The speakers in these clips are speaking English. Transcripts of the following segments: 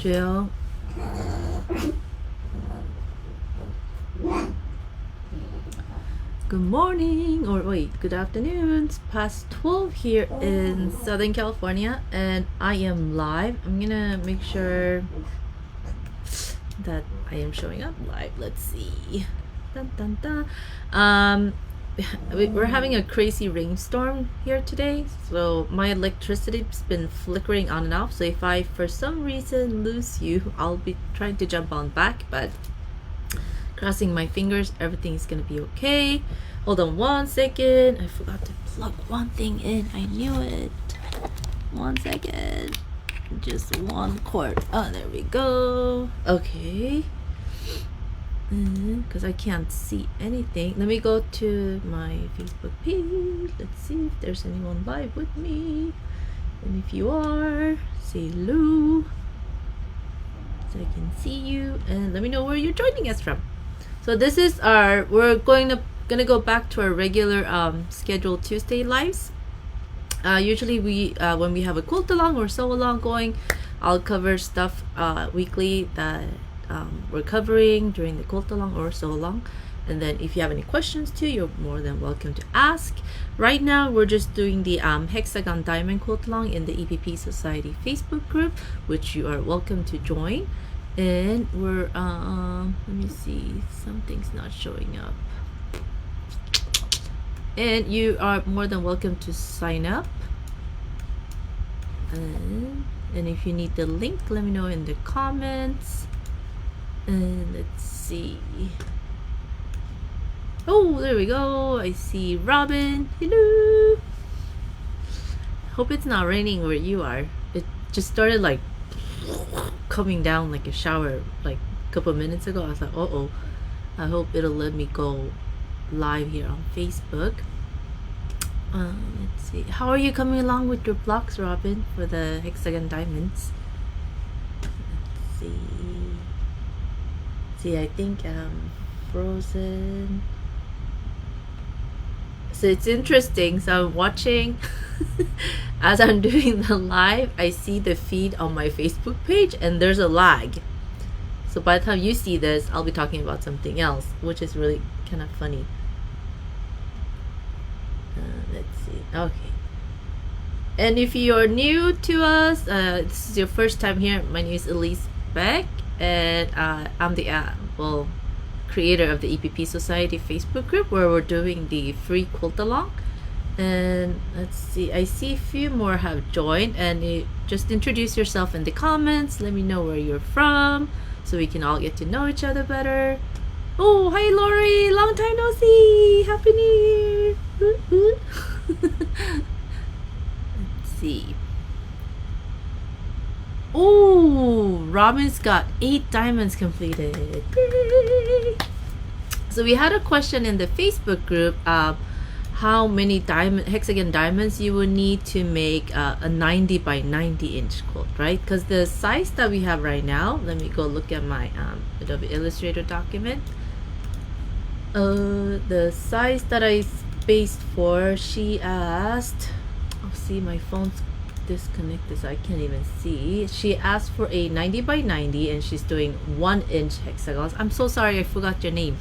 Jill. Good morning, or wait, good afternoon. It's past 12 here in Southern California, and I am live. I'm gonna make sure that I am showing up live. Let's see. Dun, dun, dun. We're having a crazy rainstorm here today, so my electricity's been flickering on and off. So if I, for some reason, lose you, I'll be trying to jump on back, but crossing my fingers, everything's gonna be okay. Hold on one second. I forgot to plug one thing in. I knew it. 1 second. Just one cord. Oh, there we go. Okay. Because I can't see anything. Let me go to my Facebook page. Let's see if there's anyone live with me. And if you are, say hello, so I can see you. And let me know where you're joining us from. So this is our, we're gonna go back to our regular scheduled Tuesday lives. Usually we when we have a quilt along or sew along going, I'll cover stuff weekly that we're covering during the quilt along or sew along. And then if you have any questions too, you're more than welcome to ask. Right now we're just doing the Hexagon Diamond Quilt Along in the EPP Society Facebook group, which you are welcome to join. And we're let me see, something's not showing up, and you are more than welcome to sign up. And if you need the link, let me know in the comments. And let's see, oh, there we go. I see Robin. Hello. Hope it's not raining where you are. It just started like coming down like a shower like a couple minutes ago. I was like, oh, I hope it'll let me go live here on Facebook. Let's see, how are you coming along with your blocks, Robin, for the Hexagon Diamonds? Let's see, I think frozen. So it's interesting. So I'm watching as I'm doing the live, I see the feed on my Facebook page and there's a lag. So by the time you see this, I'll be talking about something else, which is really kind of funny. Let's see. Okay. And if you're new to us, this is your first time here, my name is Elise Beck, and I'm the creator of the EPP Society Facebook group, where we're doing the free quilt along. And let's see, I see a few more have joined, and just introduce yourself in the comments. Let me know where you're from so we can all get to know each other better. Oh, hi Lori, long time no see. Happy New Year. Let's see. Oh, Robin's got 8 diamonds completed. So we had a question in the Facebook group, how many hexagon diamonds you would need to make a 90 by 90 inch quilt, right? Because the size that we have right now, let me go look at my Adobe Illustrator document. The size that I spaced for, she asked, oh, see, my phone's disconnected so I can't even see. She asked for a 90 by 90 and she's doing 1 inch hexagons. I'm so sorry, I forgot your name.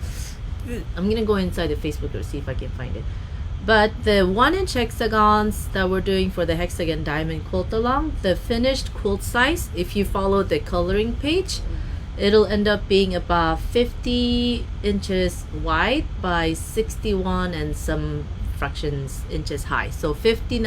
I'm gonna go inside the Facebook to see if I can find it. But the 1 inch hexagons that we're doing for the Hexagon Diamond Quilt Along, the finished quilt size, if you follow the coloring page, it'll end up being about 50 inches wide by 61 and some fractions inches high. So 50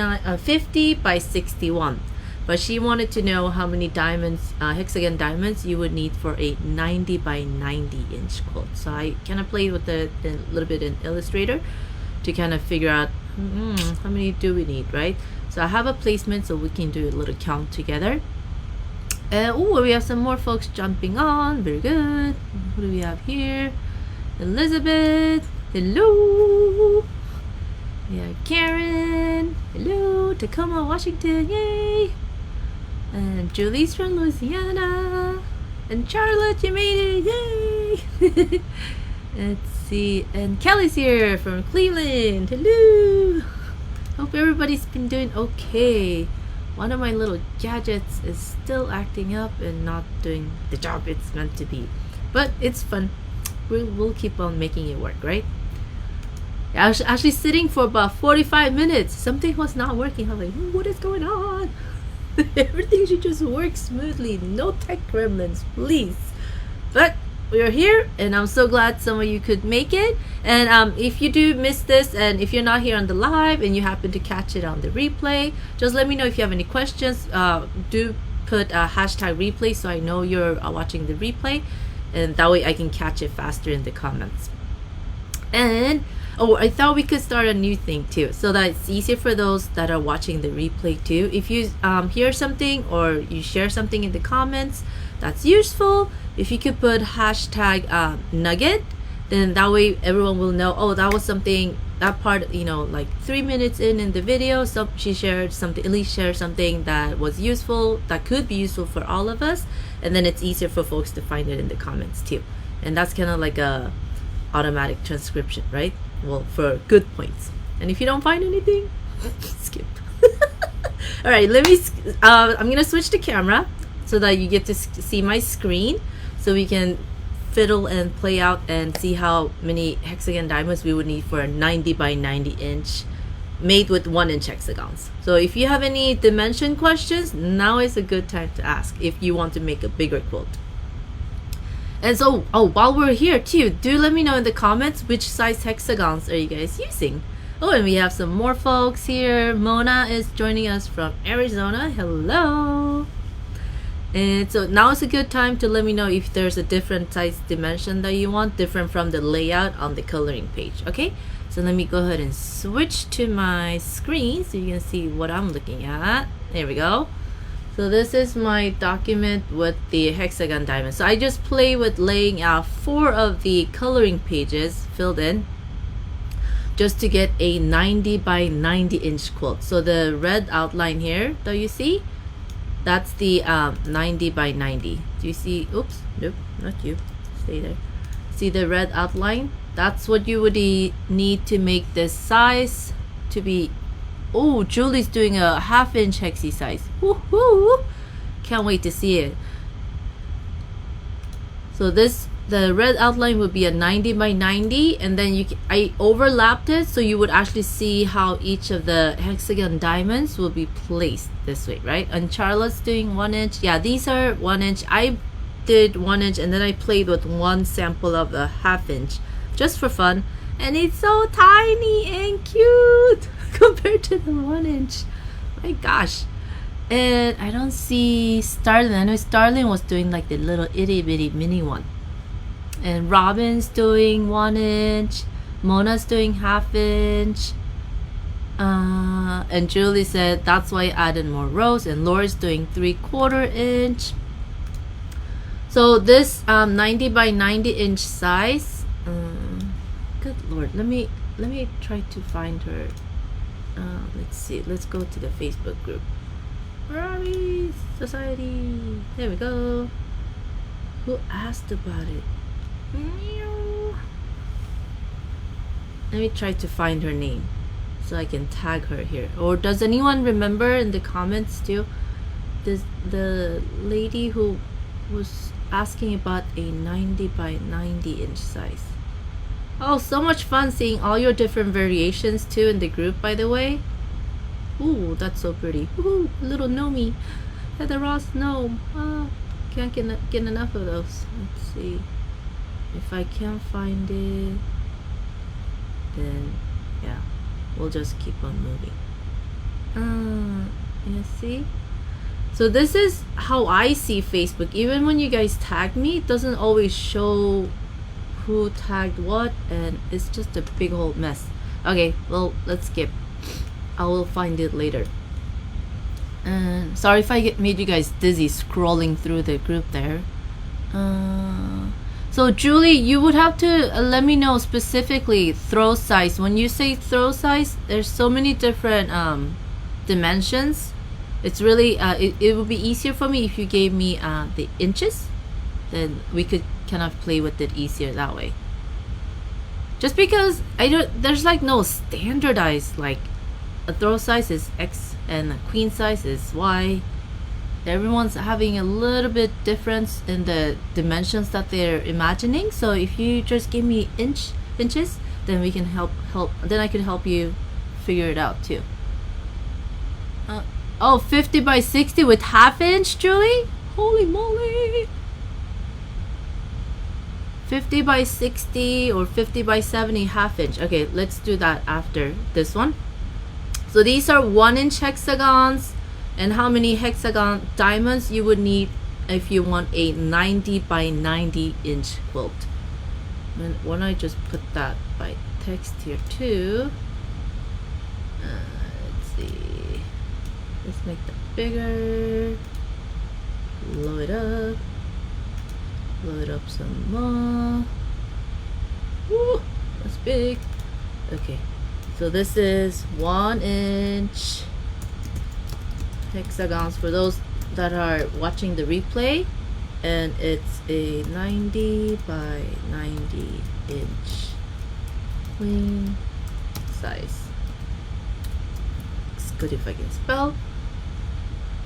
by 61. But she wanted to know how many diamonds, hexagon diamonds, you would need for a 90 by 90 inch quilt. So I kind of played with it a little bit in Illustrator to kind of figure out how many do we need, right? So I have a placement so we can do a little count together. Oh, we have some more folks jumping on. Very good. Who do we have here? Elizabeth. Hello. We have Karen. Hello. Tacoma, Washington. Yay. And Julie's from Louisiana. And Charlotte, you made it. Yay. Let's see. And Kelly's here from Cleveland. Hello. Hope everybody's been doing okay. one of my little gadgets is still acting up and not doing the job it's meant to be. But it's fun. We'll keep on making it work, right? I was actually sitting for about 45 minutes. Something was not working. I was like, what is going on? Everything should just work smoothly. No tech gremlins, please. But we are here, and I'm so glad some of you could make it. And if you do miss this, and if you're not here on the live and you happen to catch it on the replay, just let me know if you have any questions. Do put a hashtag replay so I know you're watching the replay, and that way I can catch it faster in the comments. And I thought we could start a new thing too, so that it's easier for those that are watching the replay too. If you hear something or you share something in the comments that's useful, if you could put hashtag nugget, then that way everyone will know, oh, that was something, that part, like 3 minutes in the video, so she shared something, at least shared something that was useful, that could be useful for all of us, and then it's easier for folks to find it in the comments too. And that's kind of like a automatic transcription, right? Well, for good points. And if you don't find anything, skip. All right, I'm gonna switch the camera so that you get to see my screen, so we can fiddle and play out and see how many hexagon diamonds we would need for a 90 by 90 inch made with 1-inch hexagons. So if you have any dimension questions, now is a good time to ask if you want to make a bigger quilt. And so, while we're here too, do let me know in the comments which size hexagons are you guys using. Oh, and we have some more folks here. Mona is joining us from Arizona. Hello. And so now is a good time to let me know if there's a different size dimension that you want, different from the layout on the coloring page. Okay, so let me go ahead and switch to my screen so you can see what I'm looking at. There we go. So this is my document with the hexagon diamond. So I just play with laying out 4 of the coloring pages filled in just to get a 90 by 90 inch quilt. So the red outline here that you see, that's the 90 by 90. Do you see? Oops, nope, not you. Stay there. See the red outline? That's what you would need to make this size to be. Oh, Julie's doing a 1/2 inch hexi size. Woohoo! Can't wait to see it. So the red outline would be a 90 by 90, and then I overlapped it so you would actually see how each of the hexagon diamonds will be placed this way, right? And Charlotte's doing 1 inch. Yeah, these are 1 inch. I did 1 inch, and then I played with one sample of a 1/2 inch just for fun, and it's so tiny and cute compared to the 1 inch. My gosh. And I don't see Starlin. I know Starlin was doing like the little itty bitty mini one. And Robin's doing 1 inch. Mona's doing 1/2 inch. And Julie said that's why I added more rows. And Laura's doing 3/4 inch. So this 90 by 90 inch size. Good Lord. Let me try to find her. Let's see. Let's go to the Facebook group. Ferrari Society. There we go. Who asked about it? Let me try to find her name so I can tag her here. Or does anyone remember in the comments too? The lady who was asking about a 90 by 90 inch size. Oh, so much fun seeing all your different variations too in the group, by the way. Ooh, that's so pretty. Ooh, little Nomi. Heather Ross gnome. Can't get enough of those. Let's see. If I can't find it, then yeah, we'll just keep on moving. You see? So this is how I see Facebook. Even when you guys tag me, it doesn't always show who tagged what, and it's just a big old mess. Okay, well, let's skip. I will find it later. And sorry if I made you guys dizzy scrolling through the group there. So Julie, you would have to let me know specifically throw size. When you say throw size, there's so many different dimensions. It's really it would be easier for me if you gave me the inches. Then we could kind of play with it easier that way. Just because there's like no standardized like a throw size is X and a queen size is Y. Everyone's having a little bit difference in the dimensions that they're imagining. So if you just give me inches, then we can help. Then I can help you figure it out too. Oh, 50 by 60 with half inch, Julie? Holy moly! 50 by 60 or 50 by 70 half inch. Okay, let's do that after this one. So these are 1-inch hexagons. And how many hexagon diamonds you would need if you want a 90 by 90 inch quilt. And why don't I just put that by text here too. Let's see. Let's make that bigger. Blow it up. Blow it up some more. Woo, that's big. Okay, so this is 1-inch hexagons for those that are watching the replay, and it's a 90 by 90 inch queen size. It's good if I can spell.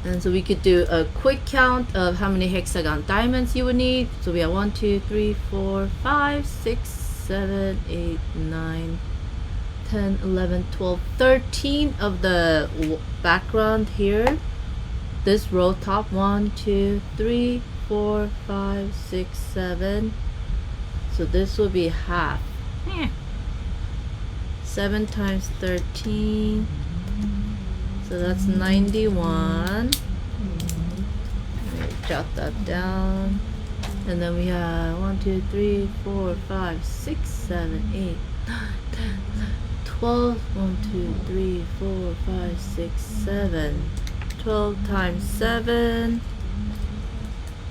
And so we could do a quick count of how many hexagon diamonds you would need. So we have 1, 2, 3, 4, 5, 6, 7, 8, 9, 10, 11, 12, 13 of the background here. This row top 1, 2, 3, 4, 5, 6, 7. So this will be half. 7 times 13. So that's 91. Jot that down. And then we have 1, 2, 3, 4, 5, 6, 7, 8, 9, 10, 11, 12. 1, 2, 3, 4, 5, 6, 7. 12 times 7.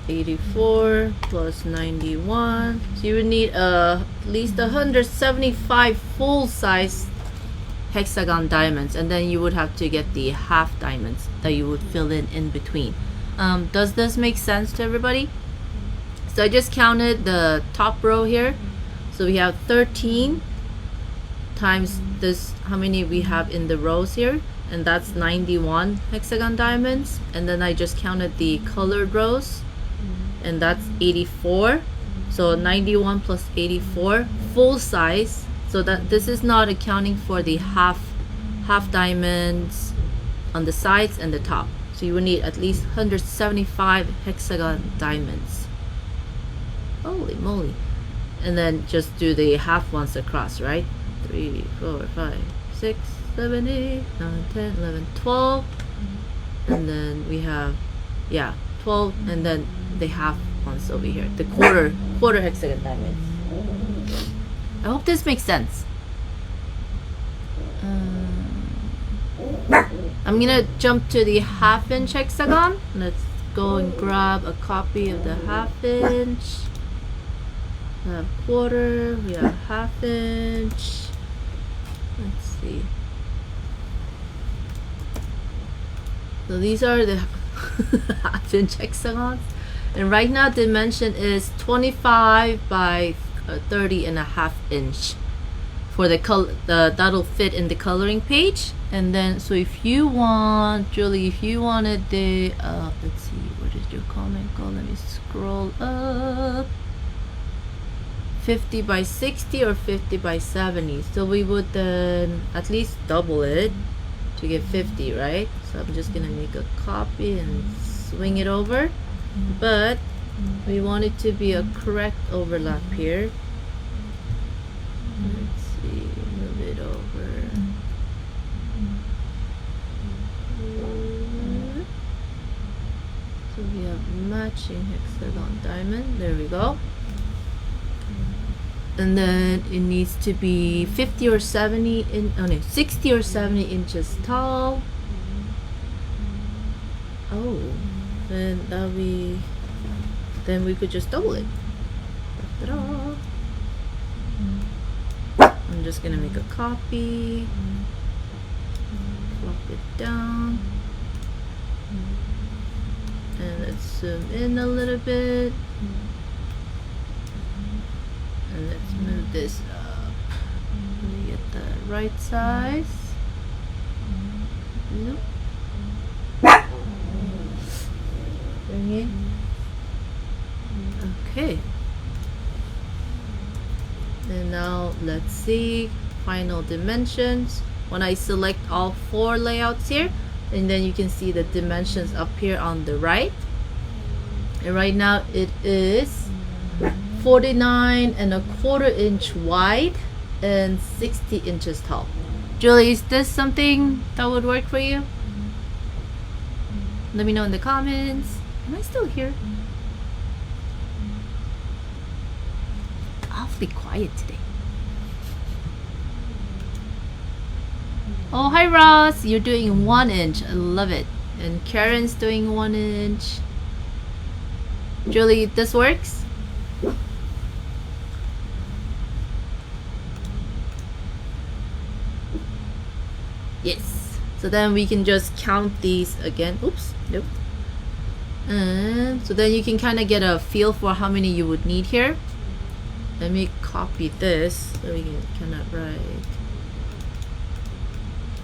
84 plus 91. So you would need at least 175 full size hexagon diamonds, and then you would have to get the half diamonds that you would fill in between. Does this make sense to everybody? So I just counted the top row here. So we have 13 times this, how many we have in the rows here, and that's 91 hexagon diamonds. And then I just counted the colored rows, and that's 84. So 91 plus 84 full size. So that this is not accounting for the half diamonds on the sides and the top. So you will need at least 175 hexagon diamonds. Holy moly. And then just do the half ones across, right? 3, 4, 5, 6, 7, 8, 9, 10, 11, 12. And then we have, yeah, 12, and then the half ones over here, the quarter hexagon diamonds. I hope this makes sense. I'm gonna jump to the half-inch hexagon. Let's go and grab a copy of the half-inch. We have quarter, we have half-inch. Let's see. So these are the half-inch hexagons. And right now dimension is 25 by 30.5 inch for the color. That'll fit in the coloring page. And then, so if you want, Julie, if you wanted the let's see, where did your comment go? Let me scroll up. 50 by 60 or 50 by 70. So we would then at least double it to get 50, right? So I'm just gonna make a copy and swing it over, but we want it to be a correct overlap here. Let's see, move it over. So we have matching hexagon diamond. There we go. And then it needs to be 50 or 70 in, oh no, 60 or 70 inches tall. Oh, then that'll be, then we could just double it. Ta-da. I'm just gonna make a copy, flop it down, and let's zoom in a little bit, and let's move this up. Let me get the right size. No. Bring in. Okay. And now let's see final dimensions. When I select all 4 layouts here, and then you can see the dimensions up here on the right. And right now it is 49.25 inch wide and 60 inches tall. Julie, is this something that would work for you? Let me know in the comments. Am I still here? Awfully quiet today. Oh, hi Ross. You're doing 1 inch. I love it. And Karen's doing 1 inch. Julie, this works? Yes. So then we can just count these again. Oops. Nope. And so then you can kind of get a feel for how many you would need here. Let me copy this so we can kind of write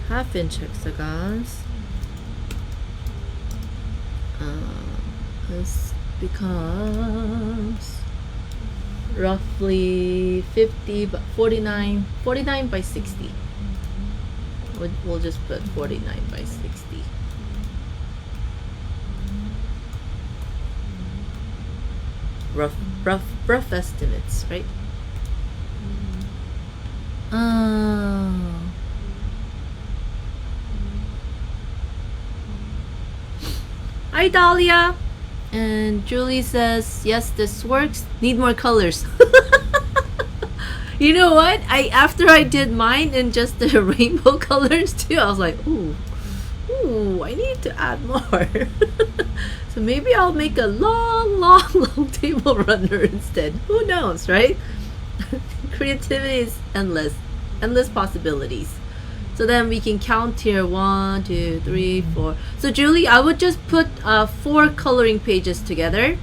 1/2 inch hexagons. This becomes roughly 50 but 49 by 60. We'll just put 49 by 60. Rough estimates, right? Hi Dahlia. And Julie says, yes, this works. Need more colors. You know what? After I did mine in just the rainbow colors too, I was like, ooh, I need to add more. So maybe I'll make a long table runner instead. Who knows, right? Creativity is endless possibilities. So then we can count here 1, 2, 3, 4. So Julie, I would just put 4 coloring pages together,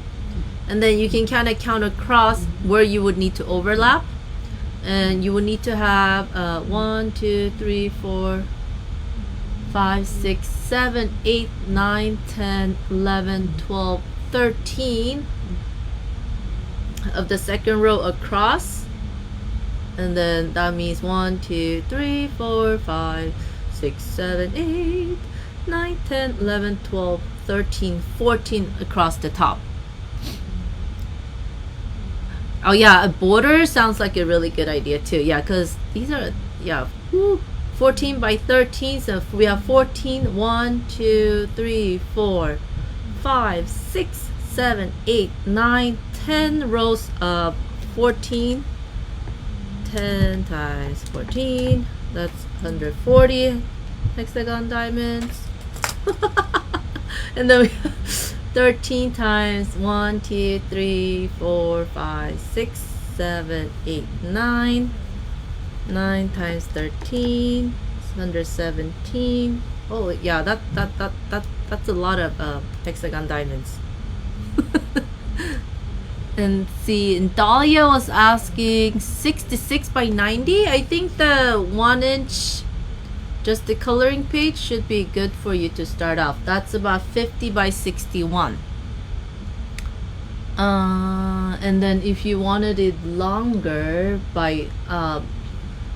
and then you can kind of count across where you would need to overlap. And you would need to have 1, 2, 3, 4, 5, 6, 7, 8, 9, 10, 11, 12, 13 of the second row across. And then that means 1, 2, 3, 4, 5, 6, 7, 8, 9, 10, 11, 12, 13, 14 across the top. Oh yeah, a border sounds like a really good idea too. Yeah, because these are, 14 by 13. So we have 14, 1, 2, 3, 4, 5, 6, 7, 8, 9, 10 rows of 14. 10 times 14, that's 140 hexagon diamonds. And then we have 13 times 1, 2, 3, 4, 5, 6, 7, 8, 9. 9 times 13, 117. Oh yeah, that's a lot of hexagon diamonds. And see, and Dahlia was asking 66 by 90. I think the 1 inch, just the coloring page, should be good for you to start off. That's about 50 by 61. And then if you wanted it longer by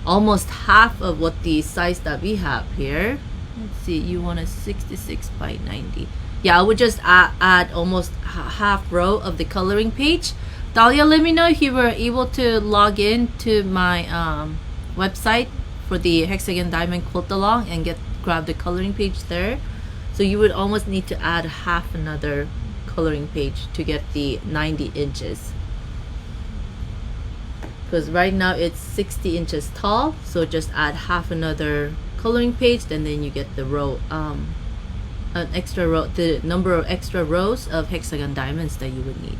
almost half of what the size that we have here, let's see, you want a 66 by 90. Yeah, I would just add almost half row of the coloring page. Dahlia, let me know if you were able to log in to my website for the Hexagon Diamond Quilt Along and grab the coloring page there. So you would almost need to add half another coloring page to get the 90 inches. Because right now it's 60 inches tall, so just add half another coloring page, and then you get the row, an extra row, the number of extra rows of hexagon diamonds that you would need.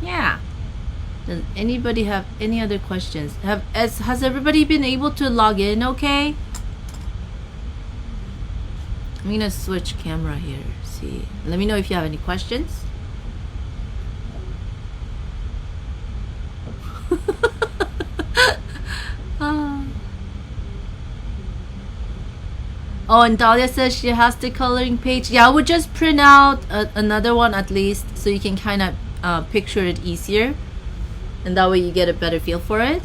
Yeah. Does anybody have any other questions? Has everybody been able to log in okay? I'm gonna switch camera here. See, let me know if you have any questions. Oh, and Dahlia says she has the coloring page. Yeah, I would just print out another one at least so you can kind of picture it easier. And that way you get a better feel for it.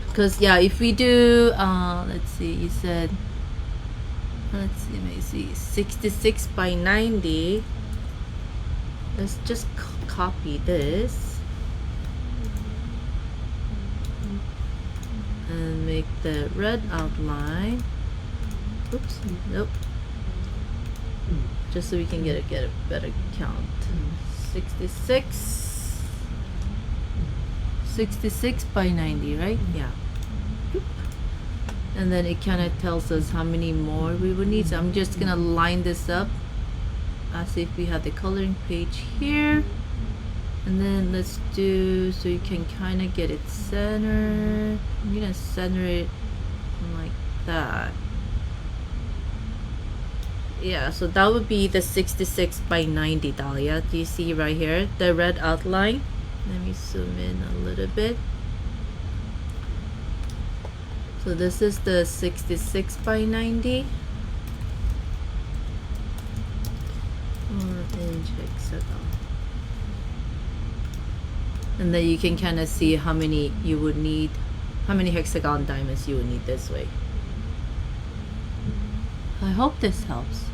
Because, yeah, if we do, let's see, you said, let's see, let me see, 66 by 90. Let's just copy this. And make the red outline. Oops, nope. Just so we can get a better count. 66 by 90, right? Yeah. And then it kind of tells us how many more we would need. So I'm just gonna line this up as if we had the coloring page here. And then let's do, so you can kind of get it centered. I'm gonna center it like that. Yeah, so that would be the 66 by 90, Dahlia. Do you see right here the red outline? Let me zoom in a little bit. So this is the 66 by 90. 1-inch hexagon. And then you can kind of see how many you would need, how many hexagon diamonds you would need this way. I hope this helps.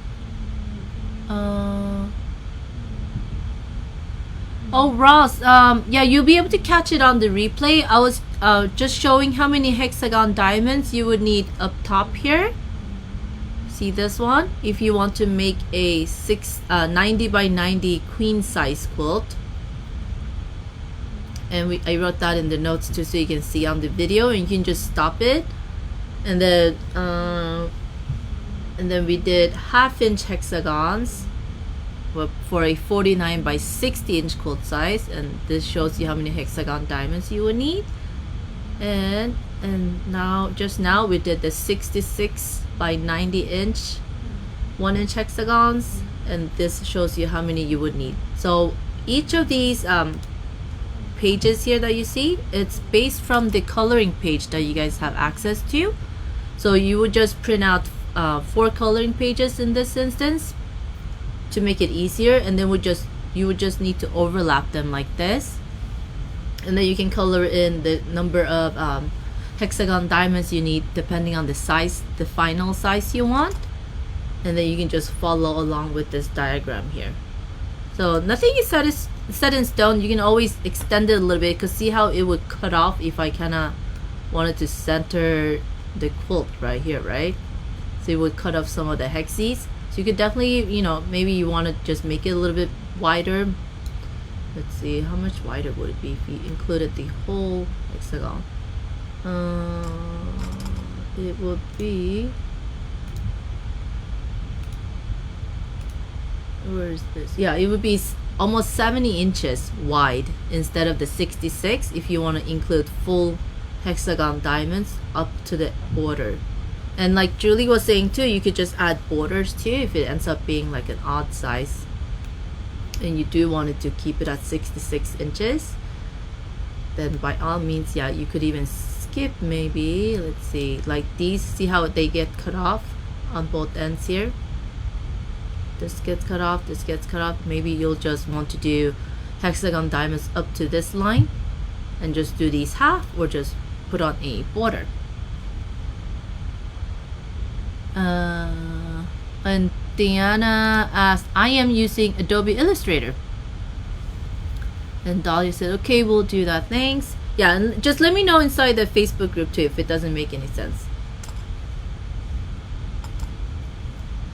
Oh, Ross, yeah, you'll be able to catch it on the replay. I was just showing how many hexagon diamonds you would need up top here. See this one? If you want to make a 90 by 90 queen size quilt. And I wrote that in the notes too, so you can see on the video, and you can just stop it. And then we did 1/2-inch hexagons for a 49 by 60 inch quilt size, and this shows you how many hexagon diamonds you would need. And now, just now, we did the 66 by 90 inch 1-inch hexagons, and this shows you how many you would need. So each of these pages here that you see, it's based from the coloring page that you guys have access to. So you would just print out 4 coloring pages in this instance to make it easier, and then you would just need to overlap them like this, and then you can color in the number of hexagon diamonds you need depending on the size, the final size you want, and then you can just follow along with this diagram here. So nothing is set in stone. You can always extend it a little bit, because see how it would cut off if I kind of wanted to center the quilt right here, right? So it would cut off some of the hexes. So you could definitely, you know, maybe you want to just make it a little bit wider. Let's see, how much wider would it be if we included the whole hexagon? It would be, where is this? Yeah, it would be almost 70 inches wide instead of the 66 if you want to include full hexagon diamonds up to the border. And like Julie was saying too, you could just add borders too if it ends up being like an odd size and you do want it to keep it at 66 inches, then by all means, yeah, you could even skip maybe, let's see, like these, see how they get cut off on both ends here. This gets cut off, this gets cut off. Maybe you'll just want to do hexagon diamonds up to this line and just do these half, or just put on a border. And Diana asked, I am using Adobe Illustrator. And Dahlia said, okay, we'll do that, thanks. Yeah, and just let me know inside the Facebook group too if it doesn't make any sense.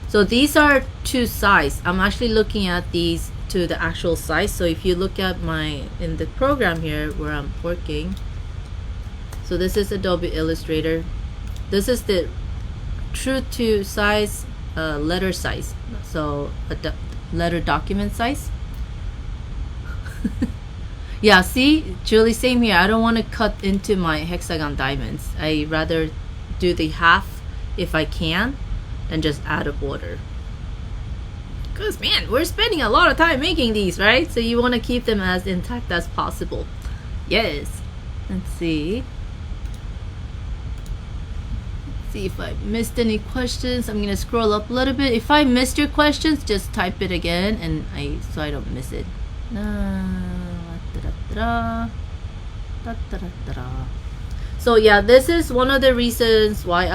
So these are to size. I'm actually looking at these to the actual size. So if you look at in the program here where I'm working, so this is Adobe Illustrator. This is the true to size letter size. So a letter document size. Yeah, see, Julie, same here. I don't want to cut into my hexagon diamonds. I rather do the half if I can, and just add a border. Because man, we're spending a lot of time making these, right? So you want to keep them as intact as possible. Yes. Let's see. see if I missed any questions. I'm gonna scroll up a little bit. If I missed your questions, just type it again, and so I don't miss it. So yeah, this is one of the reasons why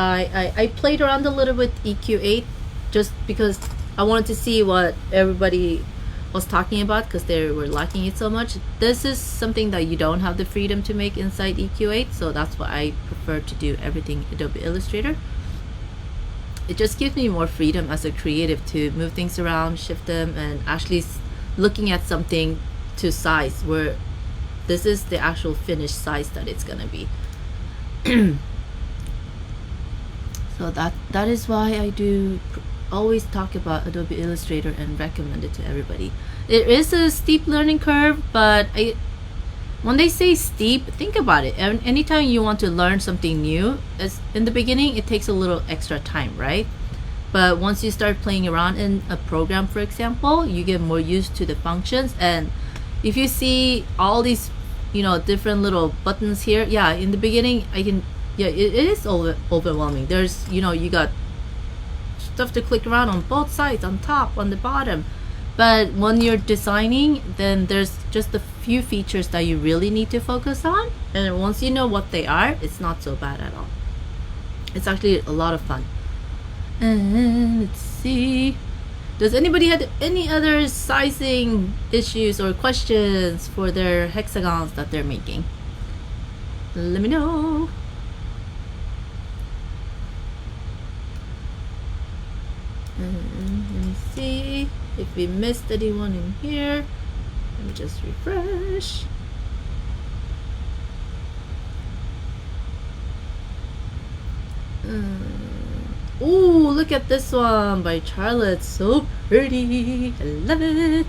I played around a little with EQ8, just because I wanted to see what everybody was talking about, because they were liking it so much. This is something that you don't have the freedom to make inside EQ8, so that's why I prefer to do everything Adobe Illustrator. It just gives me more freedom as a creative to move things around, shift them, and actually looking at something to size, where this is the actual finished size that it's gonna be. So that is why I do always talk about Adobe Illustrator and recommend it to everybody. It is a steep learning curve, but when they say steep, think about it. Anytime you want to learn something new, as in the beginning, it takes a little extra time, right? But once you start playing around in a program, for example, you get more used to the functions. And if you see all these, different little buttons here, yeah, in the beginning, it is overwhelming. There's, you got stuff to click around on both sides, on top, on the bottom. But when you're designing, then there's just a few features that you really need to focus on, and once you know what they are, it's not so bad at all. It's actually a lot of fun. And let's see, does anybody have any other sizing issues or questions for their hexagons that they're making? Let me know. Let me see if we missed anyone in here. Let me just refresh. Ooh, look at this one by Charlotte. So pretty. I love it.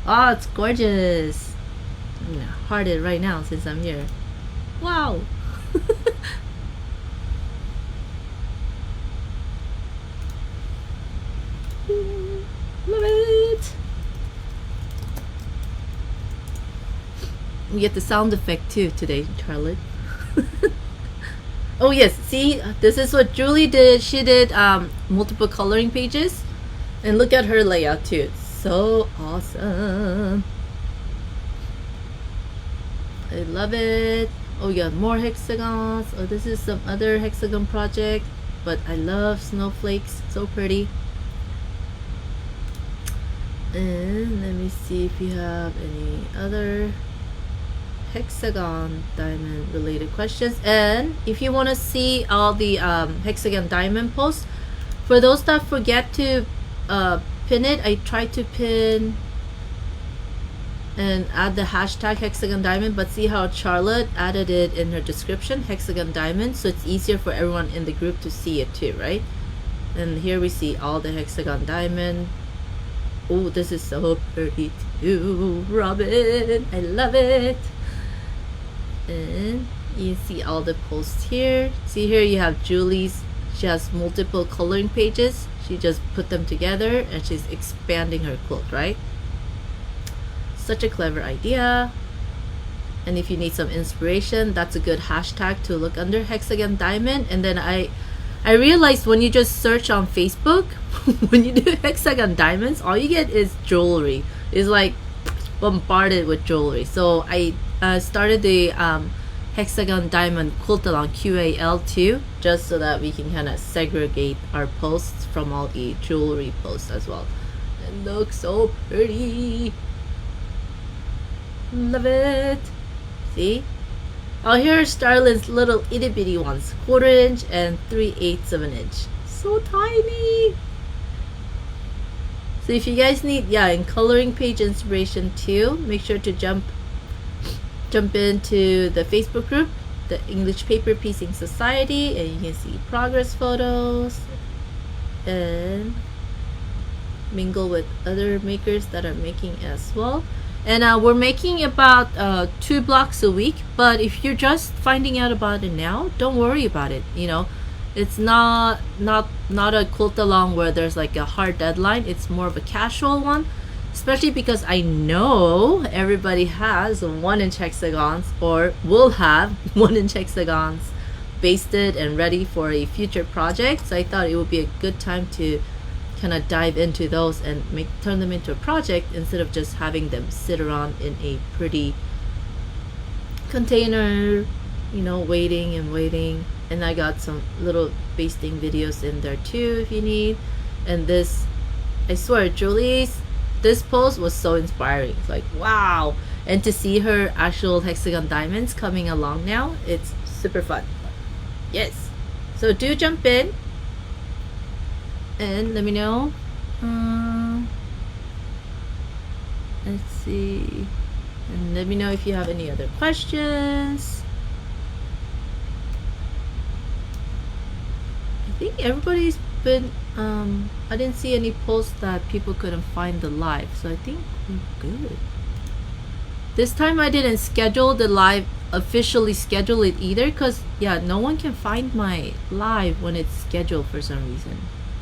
Oh, it's gorgeous. I'm gonna heart it right now since I'm here. Wow. Love it. We get the sound effect too today, Charlotte. Oh yes, see, this is what Julie did. She did multiple coloring pages, and look at her layout too. It's so awesome. I love it. Oh, we got more hexagons. Oh, this is some other hexagon project, but I love snowflakes. So pretty. And let me see if you have any other hexagon diamond related questions. And if you want to see all the hexagon diamond posts, for those that forget to pin it, I try to pin and add the hashtag hexagon diamond, but see how Charlotte added it in her description, hexagon diamond, so it's easier for everyone in the group to see it too, right? And here we see all the hexagon diamond. Oh, this is so pretty too, Robin. I love it. And you see all the posts here. See here you have Julie's. She has multiple coloring pages. She just put them together and she's expanding her quilt, right? Such a clever idea. And if you need some inspiration, that's a good hashtag to look under, hexagon diamond. And then I realized when you just search on Facebook, when you do hexagon diamonds, all you get is jewelry. It's like bombarded with jewelry. So I started the hexagon diamond quilt along QAL too, just so that we can kind of segregate our posts from all the jewelry posts as well. It looks so pretty. Love it. See? Oh, here are Starlin's little itty bitty ones, 1/4 inch and 3/8 of an inch. So tiny. So if you guys need, in coloring page inspiration too, make sure to jump into the Facebook group, the English Paper Piecing Society, and you can see progress photos and mingle with other makers that are making as well. And we're making about 2 blocks a week, but if you're just finding out about it now, don't worry about it. It's not a quilt along where there's like a hard deadline. It's more of a casual one, especially because I know everybody has 1 inch hexagons or will have 1 inch hexagons basted and ready for a future project. So I thought it would be a good time to kind of dive into those and turn them into a project instead of just having them sit around in a pretty container, waiting and waiting. And I got some little basting videos in there too if you need. And this, I swear, this post was so inspiring. It's like, wow. And to see her actual hexagon diamonds coming along now, it's super fun. Yes. So do jump in and let me know. Let's see. And let me know if you have any other questions. I think everybody's been, I didn't see any posts that people couldn't find the live, so I think we're good. This time I didn't schedule the live, officially schedule it either, because yeah, no one can find my live when it's scheduled for some reason.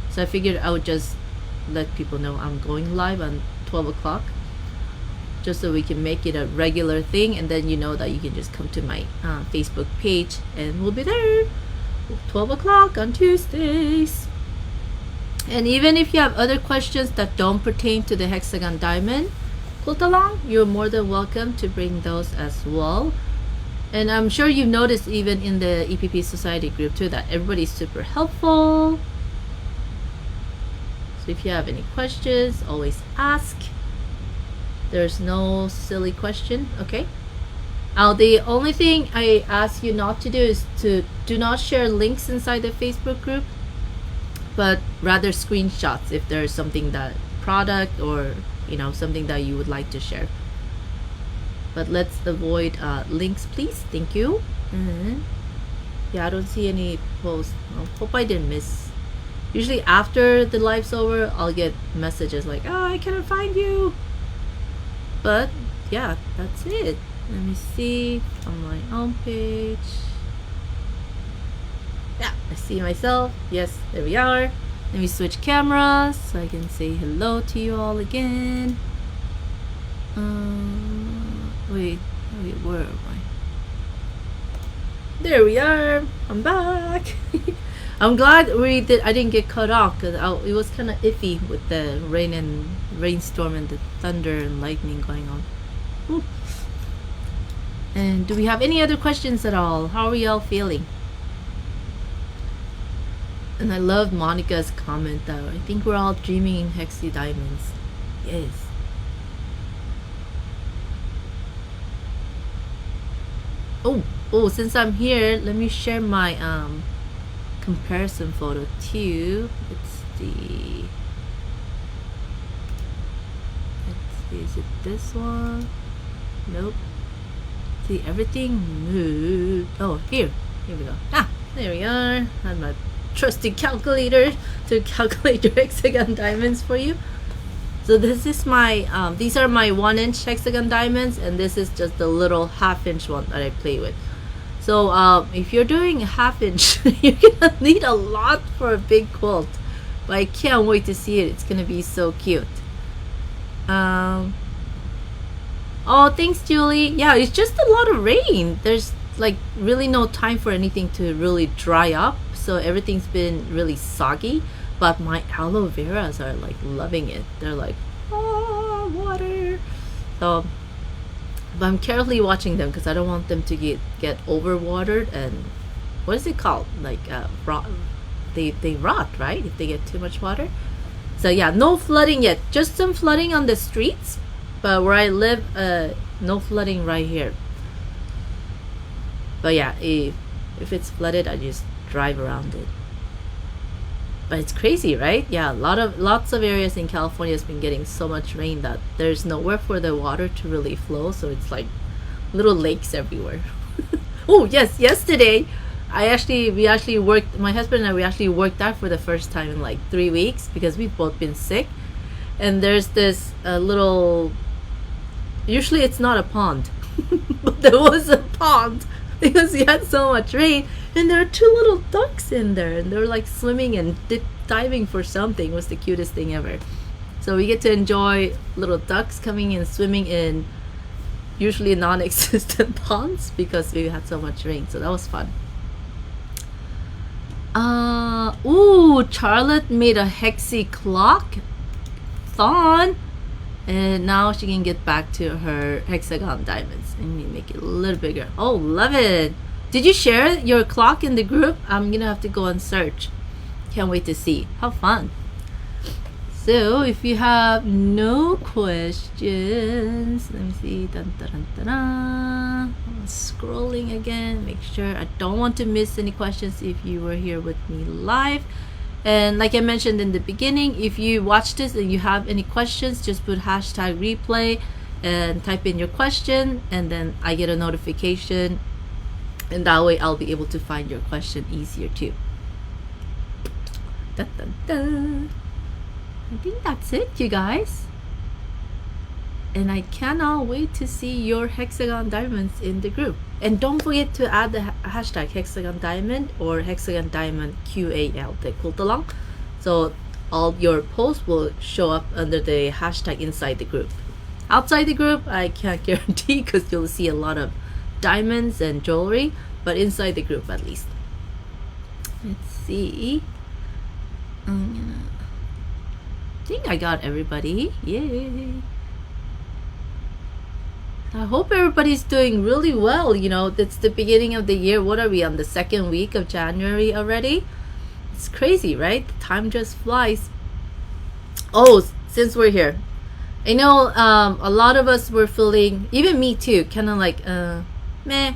So I figured I would just let people know I'm going live on 12 o'clock, just so we can make it a regular thing, and then you know that you can just come to my Facebook page and we'll be there 12 o'clock on Tuesdays. And even if you have other questions that don't pertain to the hexagon diamond quilt along, you're more than welcome to bring those as well. And I'm sure you've noticed even in the EPP Society group too that everybody's super helpful. So if you have any questions, always ask. There's no silly question, okay? The only thing I ask you not to do is to do not share links inside the Facebook group, but rather screenshots if there's something that product or something that you would like to share. But let's avoid links, please. Thank you. Yeah, I don't see any posts. Hope I didn't miss. Usually after the live's over, I'll get messages like, oh, I cannot find you. But yeah, that's it. Let me see on my home page. Yeah, I see myself. Yes, there we are. Let me switch cameras so I can say hello to you all again. Wait, where am I? There we are. I'm back. I'm glad I didn't get cut off, because it was kind of iffy with the rainstorm and the thunder and lightning going on. Ooh. And do we have any other questions at all? How are y'all feeling? And I love Monica's comment though. I think we're all dreaming in hexy diamonds. Yes. Oh, since I'm here, let me share my comparison photo too. Let's see, is it this one? Nope. See, everything moved. Oh, here we go. There we are. I have my trusty calculator to calculate your hexagon diamonds for you. So this is my these are my 1-inch hexagon diamonds, and this is just the little 1/2-inch one that I play with. So if you're doing a 1/2-inch, you're gonna need a lot for a big quilt, but I can't wait to see it. It's gonna be so cute. Oh, thanks, Julie. Yeah, it's just a lot of rain. There's like really no time for anything to really dry up, so everything's been really soggy. But my aloe veras are like loving it. They're like, oh, water. So, but I'm carefully watching them because I don't want them to get overwatered, and what is it called? Like rot. They rot, right? If they get too much water. So yeah, no flooding yet. Just some flooding on the streets, but where I live, no flooding right here. But yeah, if it's flooded, I just drive around it. But it's crazy, right? Yeah, lots of areas in California has been getting so much rain that there's nowhere for the water to really flow, so it's like little lakes everywhere. Oh yes, yesterday we actually worked, my husband and I, we actually worked out for the first time in like 3 weeks because we've both been sick. And there's this little, usually it's not a pond, but there was a pond because we had so much rain, and there are 2 little ducks in there, and they're like swimming and diving for something. It was the cutest thing ever. So we get to enjoy little ducks coming and swimming in usually non-existent ponds because we had so much rain. So that was fun. Ooh, Charlotte made a hexi clock. Fun. And now she can get back to her hexagon diamonds. Let me make it a little bigger. Oh, love it. Did you share your clock in the group? I'm gonna have to go and search. Can't wait to see. How fun. So if you have no questions, let me see. Dun, dun, dun, dun, dun. I'm scrolling again. Make sure I don't want to miss any questions if you were here with me live. And like I mentioned in the beginning, if you watch this and you have any questions, just put hashtag replay and type in your question, and then I get a notification, and that way I'll be able to find your question easier too. Dun, dun, dun. I think that's it, you guys. And I cannot wait to see your hexagon diamonds in the group. And don't forget to add the hashtag hexagon diamond or hexagon diamond QAL, the quilt along. So all your posts will show up under the hashtag inside the group. Outside the group, I can't guarantee because you'll see a lot of diamonds and jewelry, but inside the group at least. Let's see. I think I got everybody. Yay. I hope everybody's doing really well. You know, it's the beginning of the year. What are we on the second week of January already? It's crazy, right? Time just flies. Oh, since we're here, I know a lot of us were feeling, even me too, kind of like, meh,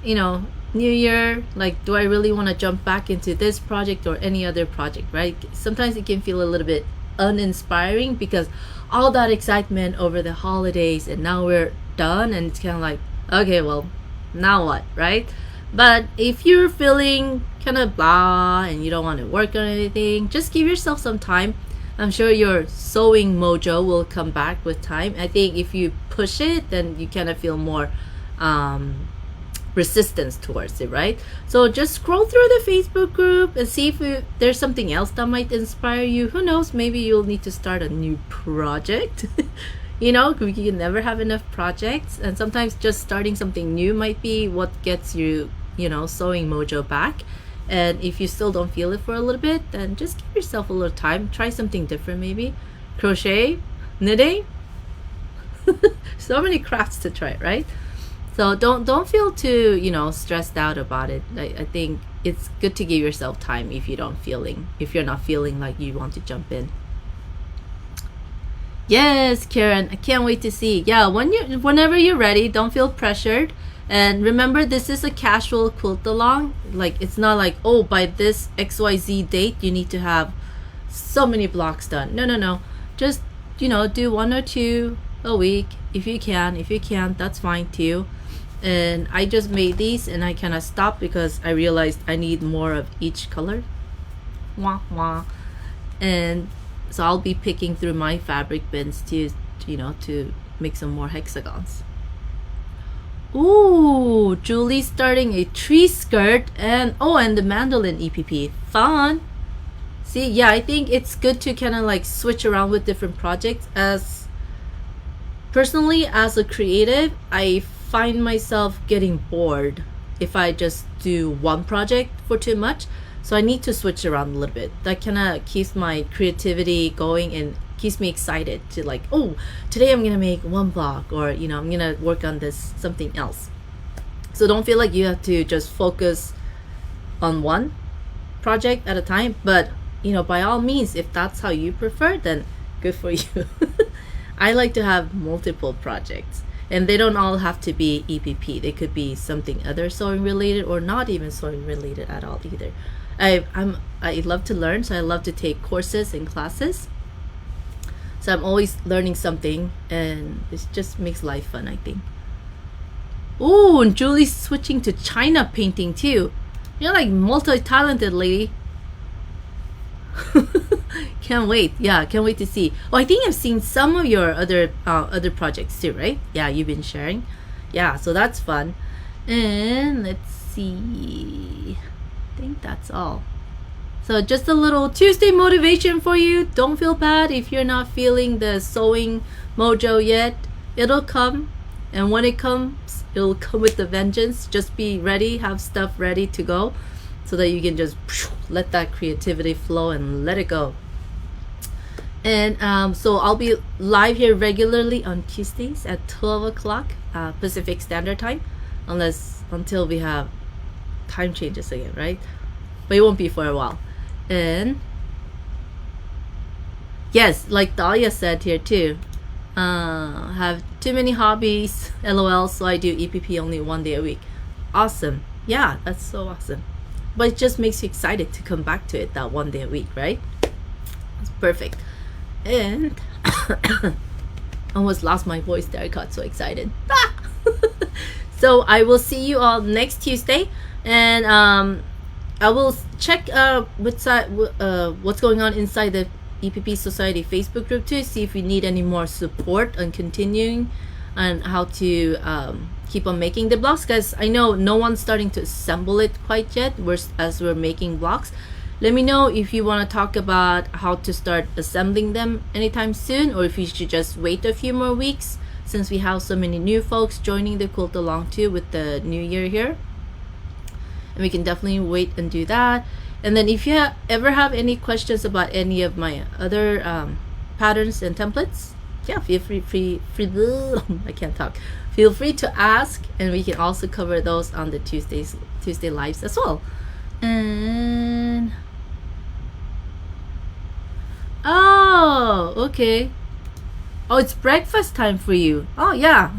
you know, new year, like, do I really want to jump back into this project or any other project, right? Sometimes it can feel a little bit uninspiring because all that excitement over the holidays and now we're done, and it's kind of like, okay, well, now what, right? But if you're feeling kind of blah and you don't want to work on anything, just give yourself some time. I'm sure your sewing mojo will come back with time. I think if you push it, then you kind of feel more resistance towards it, right? So just scroll through the Facebook group and see if there's something else that might inspire you. Who knows, maybe you'll need to start a new project. You know, you can never have enough projects, and sometimes just starting something new might be what gets you, you know, sewing mojo back. And if you still don't feel it for a little bit, then just give yourself a little time. Try something different, maybe crochet, knitting. So many crafts to try, right? So don't feel too, you know, stressed out about it. I think it's good to give yourself time if you're not feeling like you want to jump in. Yes, Karen, I can't wait to see. Yeah, whenever you're ready, don't feel pressured. And remember, this is a casual quilt along. Like, it's not like, oh, by this XYZ date you need to have so many blocks done. No. Just, you know, do 1 or 2 a week if you can. If you can't, that's fine too. And I just made these and I kind of stopped because I realized I need more of each color. Wah wah. And so I'll be picking through my fabric bins to, you know, to make some more hexagons. Ooh, Julie's starting a tree skirt and the mandolin EPP. Fun. See, yeah, I think it's good to kind of like switch around with different projects. As personally, as a creative, I find myself getting bored if I just do one project for too much. So I need to switch around a little bit. That kind of keeps my creativity going and keeps me excited to like, oh, today I'm gonna make 1 block, or, you know, I'm gonna work on this something else. So don't feel like you have to just focus on one project at a time. But, you know, by all means, if that's how you prefer, then good for you. I like to have multiple projects, and they don't all have to be EPP. They could be something other sewing related, or not even sewing related at all either. I love to learn, so I love to take courses and classes. So I'm always learning something, and it just makes life fun, I think. Ooh, and Julie's switching to China painting too. You're like multi-talented, lady. Can't wait. Yeah, can't wait to see. Oh, I think I've seen some of your other projects too, right? Yeah, you've been sharing. Yeah, so that's fun. And let's see. I think that's all. So just a little Tuesday motivation for you. Don't feel bad if you're not feeling the sewing mojo yet. It'll come, and when it comes, it'll come with a vengeance. Just be ready, have stuff ready to go. so that you can just let that creativity flow and let it go. And so I'll be live here regularly on Tuesdays at 12 o'clock Pacific Standard Time, until we have time changes again, right? But it won't be for a while. And yes, like Dahlia said here too, have too many hobbies, lol, so I do EPP only 1 day a week. Awesome. Yeah, that's so awesome. But it just makes you excited to come back to it that 1 day a week, right? It's perfect. And almost lost my voice there. I got so excited. So I will see you all next Tuesday, and I will check what's going on inside the EPP Society Facebook group too, see if we need any more support on continuing and how to keep on making the blocks, because I know no one's starting to assemble it quite yet. As we're making blocks. Let me know if you want to talk about how to start assembling them anytime soon, or if you should just wait a few more weeks since we have so many new folks joining the quilt along too with the new year here. And we can definitely wait and do that. And then if you ever have any questions about any of my other patterns and templates, yeah, feel free I can't talk. Feel free to ask, and we can also cover those on the Tuesday lives as well. And oh, okay. Oh, it's breakfast time for you. Oh, yeah.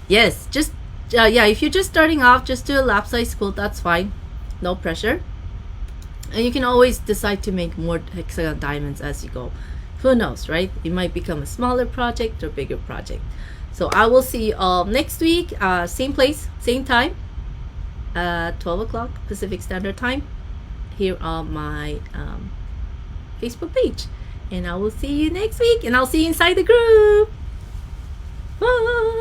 Yes, just yeah, if you're just starting off, just do a lap size quilt, that's fine. No pressure. And you can always decide to make more hexagon diamonds as you go. Who knows, right? It might become a smaller project or bigger project. So I will see you all next week, same place, same time, 12 o'clock Pacific Standard Time, here on my Facebook page. And I will see you next week, and I'll see you inside the group. Bye.